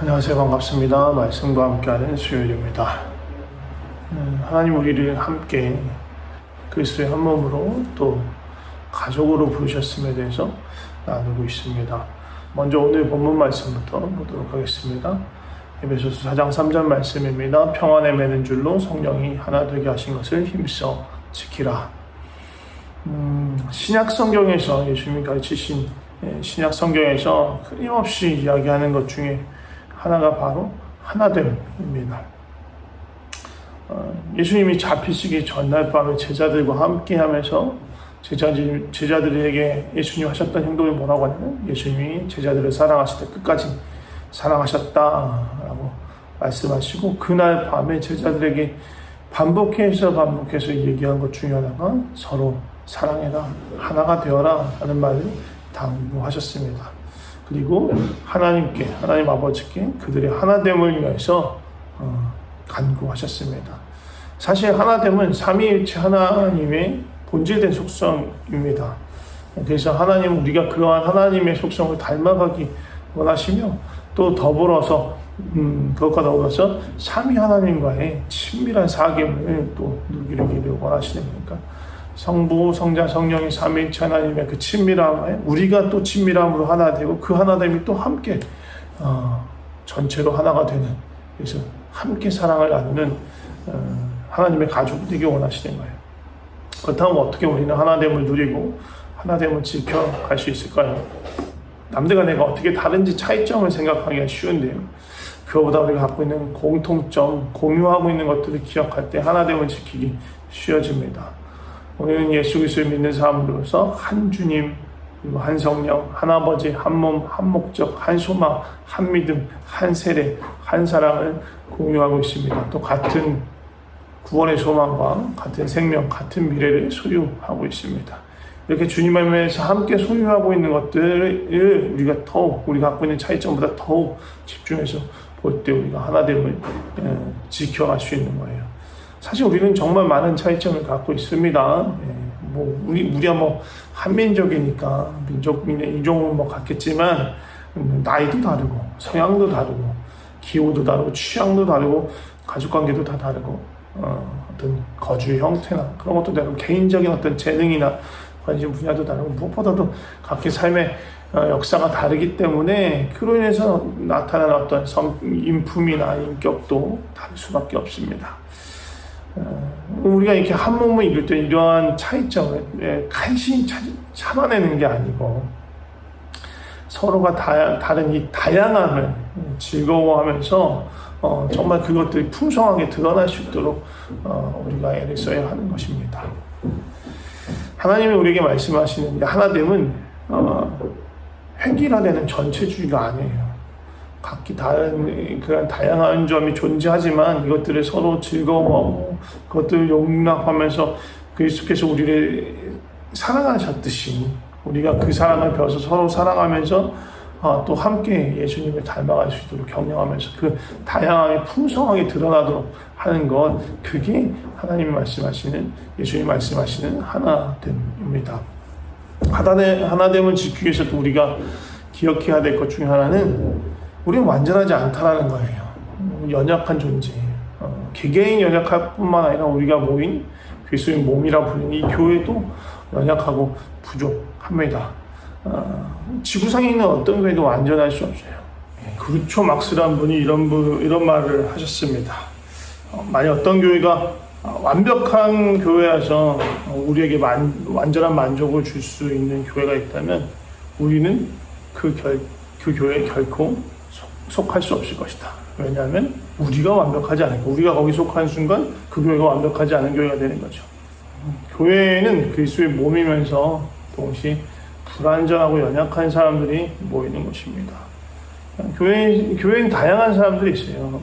안녕하세요. 반갑습니다. 말씀과 함께하는 수요일입니다. 하나님 우리를 함께 그리스도의 한 몸으로 또 가족으로 부르셨음에 대해서 나누고 있습니다. 먼저 오늘 본문 말씀부터 보도록 하겠습니다. 에베소서 4장 3절 말씀입니다. 평안에 매는 줄로 성령이 하나 되게 하신 것을 힘써 지키라. 신약 성경에서 예수님이 가르치신 신약 성경에서 끊임없이 이야기하는 것 중에 하나가 바로 하나됨입니다. 예수님이 잡히시기 전날 밤에 제자들과 함께 하면서 제자들에게 예수님 하셨던 행동이 뭐라고 하냐면 예수님이 제자들을 사랑하실 때 끝까지 사랑하셨다라고 말씀하시고, 그날 밤에 제자들에게 반복해서 얘기한 것 중에 하나가 서로 사랑해라, 하나가 되어라 하는 말을 당부하셨습니다. 그리고 하나님 아버지께 그들의 하나됨을 위해서 간구하셨습니다. 사실 하나됨은 삼위일체 하나님의 본질된 속성입니다. 그래서 하나님은 우리가 그러한 하나님의 속성을 닮아가기 원하시며, 또 더불어서 그것과 더불어서 삼위 하나님과의 친밀한 사귐을 또 누리기를 원하시는 거니까, 성부, 성자, 성령의 삼위일체 하나님의 그 친밀함에 우리가 또 친밀함으로 하나 되고, 그 하나됨이 또 함께 전체로 하나가 되는, 그래서 함께 사랑을 나누는 하나님의 가족이 되기 원하시는 거예요. 그렇다면 어떻게 우리는 하나됨을 누리고 하나됨을 지켜갈 수 있을까요? 남들과 내가 어떻게 다른지 차이점을 생각하기가 쉬운데요, 그거보다 우리가 갖고 있는 공통점, 공유하고 있는 것들을 기억할 때 하나됨을 지키기 쉬워집니다. 우리는 예수 그리스도를 믿는 사람으로서 한 주님, 그리고 한 성령, 한 아버지, 한 몸, 한 목적, 한 소망, 한 믿음, 한 세례, 한 사랑을 공유하고 있습니다. 또 같은 구원의 소망과 같은 생명, 같은 미래를 소유하고 있습니다. 이렇게 주님 안에서 함께 소유하고 있는 것들을 우리가 갖고 있는 차이점보다 더욱 집중해서 볼 때 우리가 하나됨을 지켜갈 수 있는 거예요. 사실 우리는 정말 많은 차이점을 갖고 있습니다. 우리가 한민족이니까 민족의 인종은 같겠지만, 나이도 다르고, 성향도 다르고, 기호도 다르고, 취향도 다르고, 가족관계도 다 다르고, 어떤 거주의 형태나 그런 것도 다르고, 개인적인 어떤 재능이나 관심 분야도 다르고, 무엇보다도 각기 삶의 역사가 다르기 때문에 그로 인해서 나타나는 어떤 인품이나 인격도 다를 수밖에 없습니다. 우리가 이렇게 한 몸을 이룰 때 이러한 차이점을 간신히 참아내는 게 아니고, 서로가 다른 이 다양함을 즐거워하면서 정말 그것들이 풍성하게 드러날 수 있도록 우리가 애를 써야 하는 것입니다. 하나님이 우리에게 말씀하시는 하나됨은 획일화되는 전체주의가 아니에요. 각기 다른 그런 다양한 점이 존재하지만 이것들을 서로 즐거워하고 그것들을 용납하면서 그리스도께서 우리를 사랑하셨듯이 우리가 그 사랑을 배워서 서로 사랑하면서 또 함께 예수님을 닮아갈 수 있도록 격려하면서 그 다양함이 풍성하게 드러나도록 하는 것, 그게 하나님이 말씀하시는, 예수님이 말씀하시는 하나됨입니다. 하나됨을 지키기 위해서 또 우리가 기억해야 될 것 중에 하나는 우리는 완전하지 않다라는 거예요. 연약한 존재. 개개인 연약할 뿐만 아니라 우리가 모인 그리스도의 몸이라 불리는 이 교회도 연약하고 부족합니다. 지구상에 있는 어떤 교회도 완전할 수 없어요. 그루초 막스라는 분이 이런 말을 하셨습니다. 만약 어떤 교회가 완벽한 교회라서 우리에게 완전한 만족을 줄 수 있는 교회가 있다면 우리는 그 교회에 결코 속할 수 없을 것이다. 왜냐하면 우리가 완벽하지 않으니까, 우리가 거기 속한 순간 그 교회가 완벽하지 않은 교회가 되는 거죠. 교회는 그리스도의 몸이면서 동시에 불완전하고 연약한 사람들이 모이는 것입니다. 교회는 다양한 사람들이 있어요.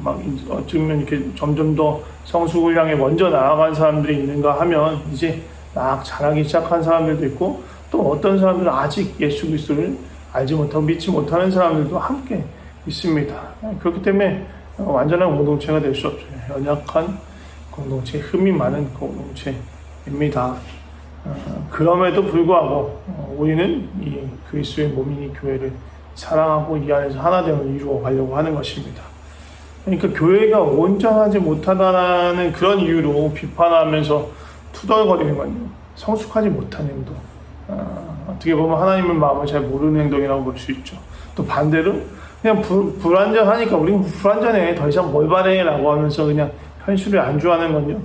어쩌면 이렇게 점점 더 성숙을 향해 먼저 나아간 사람들이 있는가 하면 이제 막 자라기 시작한 사람들도 있고, 또 어떤 사람들은 아직 예수 그리스도를 알지 못하고 믿지 못하는 사람들도 함께 있습니다. 그렇기 때문에 완전한 공동체가 될 수 없죠. 연약한 공동체, 흠이 많은 공동체입니다. 그럼에도 불구하고 우리는 이 그리스도의 몸인 이 교회를 사랑하고 이 안에서 하나됨을 이루어 가려고 하는 것입니다. 그러니까 교회가 온전하지 못하다는 그런 이유로 비판하면서 투덜거리는 건요, 성숙하지 못한 행동, 어떻게 보면 하나님의 마음을 잘 모르는 행동이라고 볼 수 있죠. 또 반대로 그냥 불완전하니까 우리는 불완전해, 더 이상 뭘 바래 라고 하면서 그냥 현실을 안주하는 건요,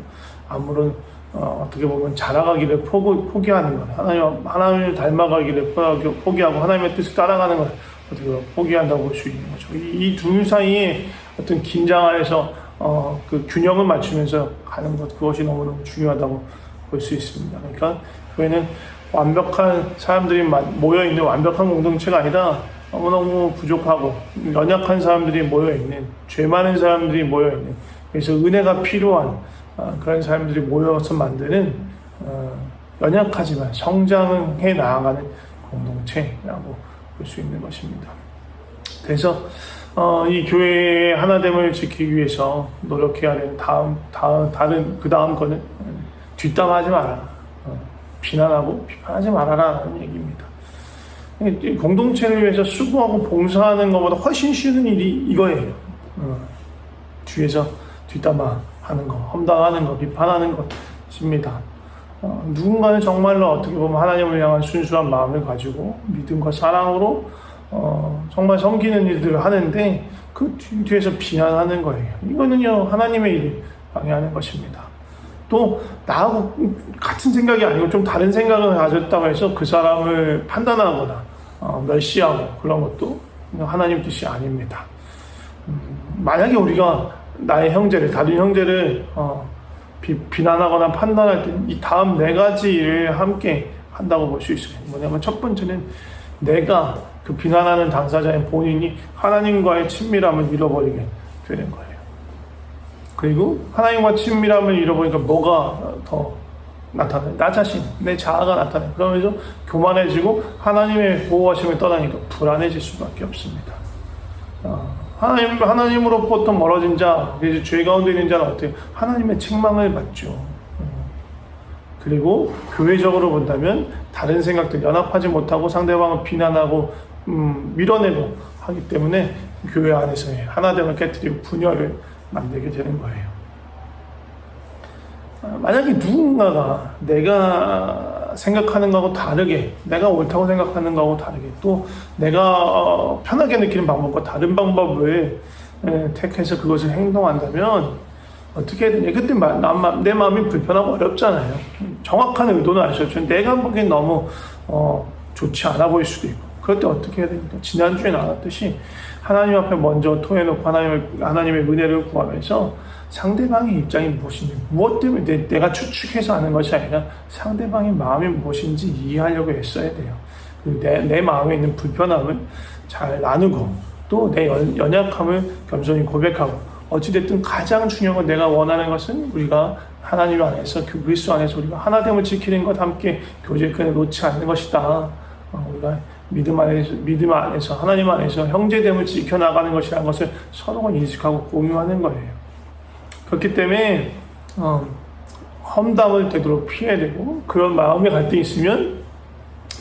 아무런 어떻게 보면 자라가기를 포기하는 것, 하나님을 닮아가기를 포기하고 하나님의 뜻을 따라가는 것, 어떻게 보면 포기한다고 볼 수 있는 거죠. 이 둘 사이에 어떤 긴장 안에서 그 균형을 맞추면서 가는 것, 그것이 너무너무 중요하다고 볼 수 있습니다. 그러니까 교회는 완벽한 사람들이 모여있는 완벽한 공동체가 아니라 너무너무 부족하고 연약한 사람들이 모여있는, 죄 많은 사람들이 모여있는, 그래서 은혜가 필요한 그런 사람들이 모여서 만드는 연약하지만 성장해 나아가는 공동체라고 볼 수 있는 것입니다. 그래서 이 교회의 하나됨을 지키기 위해서 노력해야 되는 그 다음 거는 뒷담하지 마라, 비난하고 비판하지 말아라라는 얘기입니다. 공동체를 위해서 수고하고 봉사하는 것보다 훨씬 쉬운 일이 이거예요. 뒤에서 뒷담화하는 거, 험담하는 거, 비판하는 것입니다. 누군가는 정말로 어떻게 보면 하나님을 향한 순수한 마음을 가지고 믿음과 사랑으로 정말 섬기는 일들을 하는데 그 뒤에서 비난하는 거예요. 이거는요, 하나님의 일을 방해하는 것입니다. 또 나하고 같은 생각이 아니고 좀 다른 생각을 가졌다고 해서 그 사람을 판단하거나 멸시하고 그런 것도 하나님 뜻이 아닙니다. 만약에 우리가 나의 형제를, 다른 형제를 비난하거나 판단할 때 이 다음 네 가지 일을 함께 한다고 볼 수 있어요. 뭐냐면 첫 번째는 내가 그 비난하는 당사자인 본인이 하나님과의 친밀함을 잃어버리게 되는 거예요. 그리고 하나님과 친밀함을 잃어버리니까 뭐가 더 나타나요? 나 자신, 내 자아가 나타나요. 그러면서 교만해지고 하나님의 보호하심을 떠나니까 불안해질 수밖에 없습니다. 하나님으로부터 멀어진 자, 그래서 죄 가운데 있는 자는 어때요? 하나님의 책망을 받죠. 그리고 교회적으로 본다면 다른 생각들, 연합하지 못하고 상대방을 비난하고 밀어내고 하기 때문에 교회 안에서의 하나됨을 깨뜨리고 분열을 만들게 되는 거예요. 만약에 누군가가 내가 생각하는 거하고 다르게, 내가 옳다고 생각하는 거하고 다르게, 또 내가 편하게 느끼는 방법과 다른 방법을 택해서 그것을 행동한다면 어떻게 해야 되냐. 그때 내 마음이 불편하고 어렵잖아요. 정확한 의도는 알 수 없죠. 내가 보기엔 너무 좋지 않아 보일 수도 있고. 그럴 때 어떻게 해야 됩니까? 지난주에 나왔듯이 하나님 앞에 먼저 토해놓고 하나님의 은혜를 구하면서 상대방의 입장이 무엇인지, 무엇 때문에 내가 추측해서 하는 것이 아니라 상대방의 마음이 무엇인지 이해하려고 애써야 돼요. 내 마음에 있는 불편함을 잘 나누고 또 내 연약함을 겸손히 고백하고, 어찌됐든 가장 중요한 건 내가 원하는 것은 우리가 하나님 안에서, 그리스도 안에서 우리가 하나됨을 지키는 것, 함께 교제권을 놓지 않는 것이다. 우리가 믿음 안에서 하나님 안에서 형제됨을 지켜나가는 것이라는 것을 서로가 인식하고 공유하는 거예요. 그렇기 때문에 험담을 되도록 피해야 되고, 그런 마음의 갈등이 있으면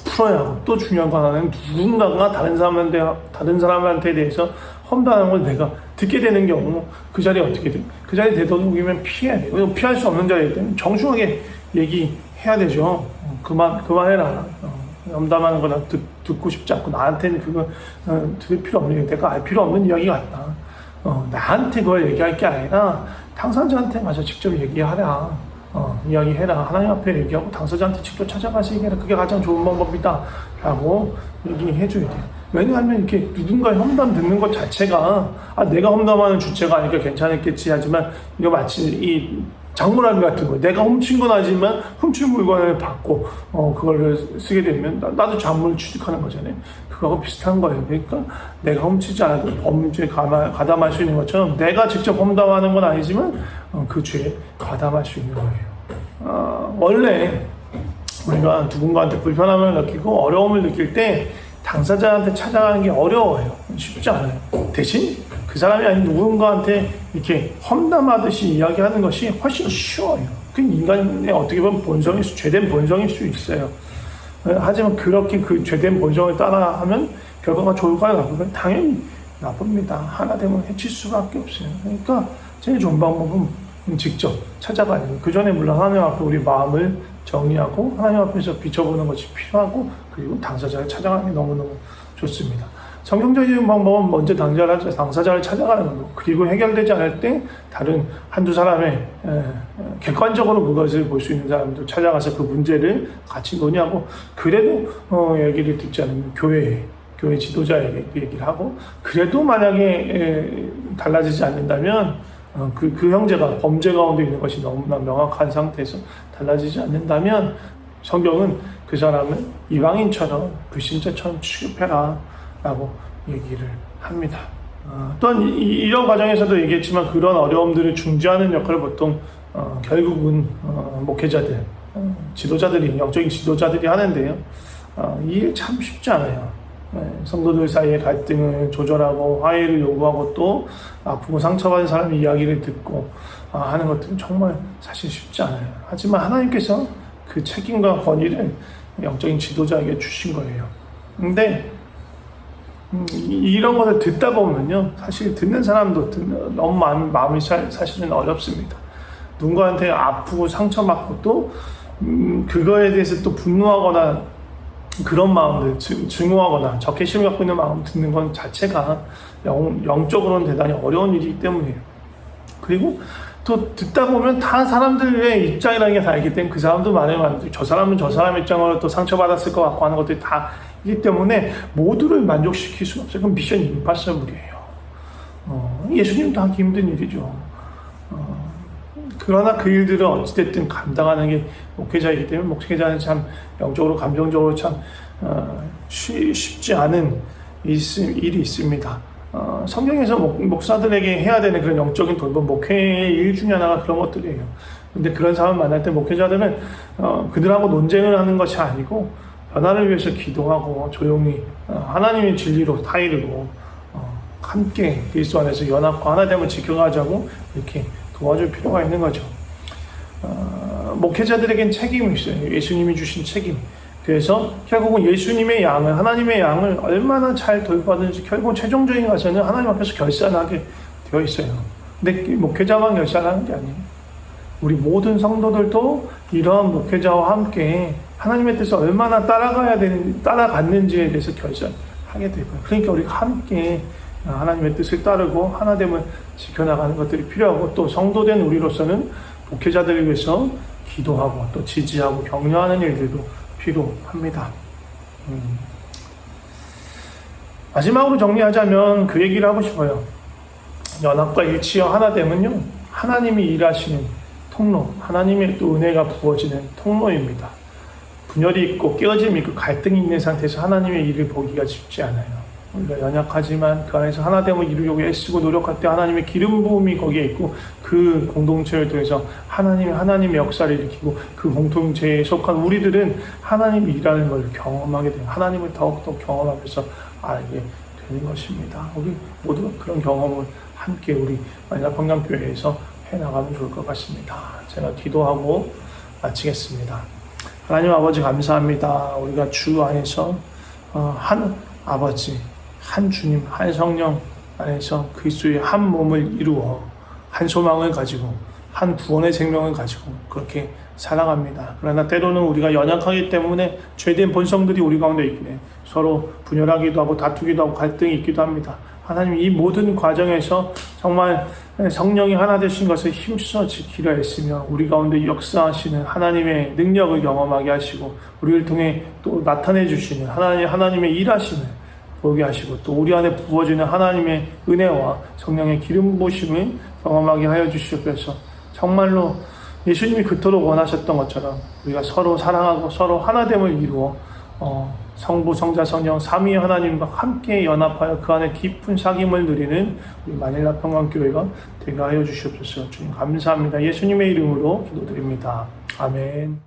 풀어야 하고, 또 중요한 건 하나는 누군가가 다른 사람한테 대해서 험담하는 걸 내가 듣게 되는 경우 그 자리에 어떻게 돼? 그 자리에 되도록이면 피해야 돼요. 피할 수 없는 자리이기 때문에 정중하게 얘기해야 되죠. 그만해라. 험담하는 거나 듣고 싶지 않고, 나한테는 그거 들을 필요 없는, 내가 알 필요 없는 이야기 같다. 나한테 그걸 얘기할 게 아니라 당사자한테 가서 직접 얘기하라. 이야기해라. 하나님 앞에 얘기하고 당사자한테 직접 찾아가서 얘기해라. 그게 가장 좋은 방법이다. 라고 얘기해줘야 돼요. 왜냐하면 이렇게 누군가 험담 듣는 것 자체가 내가 험담하는 주체가 아니니까 괜찮았겠지 하지만, 이거 마치 이 장물함 같은 거, 내가 훔친 건 아니지만 훔친 물건을 받고 그걸 쓰게 되면 나도 작물을 취득하는 거잖아요. 그거하고 비슷한 거예요. 그러니까 내가 훔치지 않아도 범죄에 가담할 수 있는 것처럼, 내가 직접 험담하는 건 아니지만 그 죄에 가담할 수 있는 거예요. 원래 우리가 누군가한테 불편함을 느끼고 어려움을 느낄 때 당사자한테 찾아가는 게 어려워요. 쉽지 않아요. 대신 그 그 사람이 아닌 누군가한테 이렇게 험담하듯이 이야기하는 것이 훨씬 쉬워요. 그 인간의 어떻게 보면 본성이 죄된 본성일 수 있어요. 하지만 그렇게 그 죄된 본성을 따라하면 결과가 좋을까요, 나쁠까요? 당연히 나쁩니다. 하나 되면 해칠 수밖에 없어요. 그러니까 제일 좋은 방법은 직접 찾아가는 거예요. 그 전에 물론 하나님 앞에 우리 마음을 정리하고 하나님 앞에서 비춰보는 것이 필요하고, 그리고 당사자를 찾아가는 게 너무너무 좋습니다. 성경적인 방법은 먼저 당사자를 찾아가는 거고, 그리고 해결되지 않을 때 다른 한두 사람의 객관적으로 그것을 볼 수 있는 사람들 찾아가서 그 문제를 같이 논의하고, 그래도 얘기를 듣지 않으면 교회 지도자에게 얘기를 하고, 그래도 만약에 달라지지 않는다면 그 형제가 범죄 가운데 있는 것이 너무나 명확한 상태에서 달라지지 않는다면 성경은 그 사람을 이방인처럼 불신자처럼 취급해라 라고 얘기를 합니다. 또한 이런 과정에서도 얘기했지만 그런 어려움들을 중재하는 역할을 보통 결국은 목회자들, 지도자들이, 영적인 지도자들이 하는데요. 이 일 참 쉽지 않아요. 성도들 사이의 갈등을 조절하고 화해를 요구하고 또 아프고 상처받은 사람의 이야기를 듣고 하는 것들은 정말 사실 쉽지 않아요. 하지만 하나님께서 그 책임과 권위를 영적인 지도자에게 주신 거예요. 근데 이런 것을 듣다 보면요, 사실 듣는 사람도 너무 마음이 사실은 어렵습니다. 누군가한테 아프고 상처받고 또 그거에 대해서 또 분노하거나 그런 마음들, 증오하거나 적개심을 갖고 있는 마음 듣는 것 자체가 영적으로는 대단히 어려운 일이기 때문이에요. 그리고 또 듣다 보면 다 사람들의 입장이라는 게 다 있기 때문에 그 사람도 말하면 저 사람은 저 사람 입장으로 또 상처받았을 것 같고 하는 것들이 다 있기 때문에 모두를 만족시킬 수는 없어요. 그건 미션 임파서블이에요. 예수님도 하기 힘든 일이죠. 그러나 그 일들을 어찌됐든 감당하는 게 목회자이기 때문에 목회자는 참 영적으로 감정적으로 참 쉽지 않은 일이 있습니다. 성경에서 목사들에게 해야 되는 그런 영적인 돌봄, 목회의 일 중에 하나가 그런 것들이에요. 근데 그런 사람 만날 때 목회자들은 그들하고 논쟁을 하는 것이 아니고 변화를 위해서 기도하고 조용히 하나님의 진리로 타이르고 함께 그리스도 안에서 연합과 하나됨을 지켜가자고 이렇게 도와줄 필요가 있는 거죠. 목회자들에겐 책임이 있어요. 예수님이 주신 책임. 그래서 결국은 예수님의 양을, 하나님의 양을 얼마나 잘 돌봐든지 결국 최종적인 가서는 하나님 앞에서 결산하게 되어 있어요. 근데 목회자만 결산하는 게 아니에요. 우리 모든 성도들도 이러한 목회자와 함께 하나님의 뜻을 얼마나 따라갔는지에 대해서 결산하게 되고요. 그러니까 우리가 함께 하나님의 뜻을 따르고 하나됨을 지켜나가는 것들이 필요하고, 또 성도된 우리로서는 목회자들을 위해서 기도하고 또 지지하고 격려하는 일들도 필요합니다. 마지막으로 정리하자면 그 얘기를 하고 싶어요. 연합과 일치와 하나됨은요, 하나님이 일하시는 통로, 하나님의 또 은혜가 부어지는 통로입니다. 분열이 있고 깨어짐이 있고 갈등이 있는 상태에서 하나님의 일을 보기가 쉽지 않아요. 우리가 연약하지만 그 안에서 하나됨을 이루려고 애쓰고 노력할 때 하나님의 기름 부음이 거기에 있고, 그 공동체를 통해서 하나님의 역사를 일으키고 그 공동체에 속한 우리들은 하나님이 일하는 걸 경험하게 돼요. 하나님을 더욱더 경험하면서 알게 되는 것입니다. 우리 모두 그런 경험을 함께 우리 만일평강교회에서 해나가면 좋을 것 같습니다. 제가 기도하고 마치겠습니다. 하나님 아버지 감사합니다. 우리가 주 안에서 한 아버지, 한 주님, 한 성령 안에서 그리스도의 한 몸을 이루어 한 소망을 가지고 한 구원의 생명을 가지고 그렇게 살아갑니다. 그러나 때로는 우리가 연약하기 때문에 죄된 본성들이 우리 가운데 있긴 해요. 서로 분열하기도 하고 다투기도 하고 갈등이 있기도 합니다. 하나님, 이 모든 과정에서 정말 성령이 하나 되신 것을 힘써 지키려 했으며 우리 가운데 역사하시는 하나님의 능력을 경험하게 하시고 우리를 통해 또 나타내 주시는 하나님의 일하심을 보게 하시고 또 우리 안에 부어지는 하나님의 은혜와 성령의 기름 부으심을 경험하게 하여 주시옵소서. 정말로 예수님이 그토록 원하셨던 것처럼 우리가 서로 사랑하고 서로 하나됨을 이루어 성부, 성자, 성령, 삼위의 하나님과 함께 연합하여 그 안에 깊은 사귐을 누리는 우리 마닐라 평강교회가 되게 하여 주시옵소서. 주님 감사합니다. 예수님의 이름으로 기도드립니다. 아멘.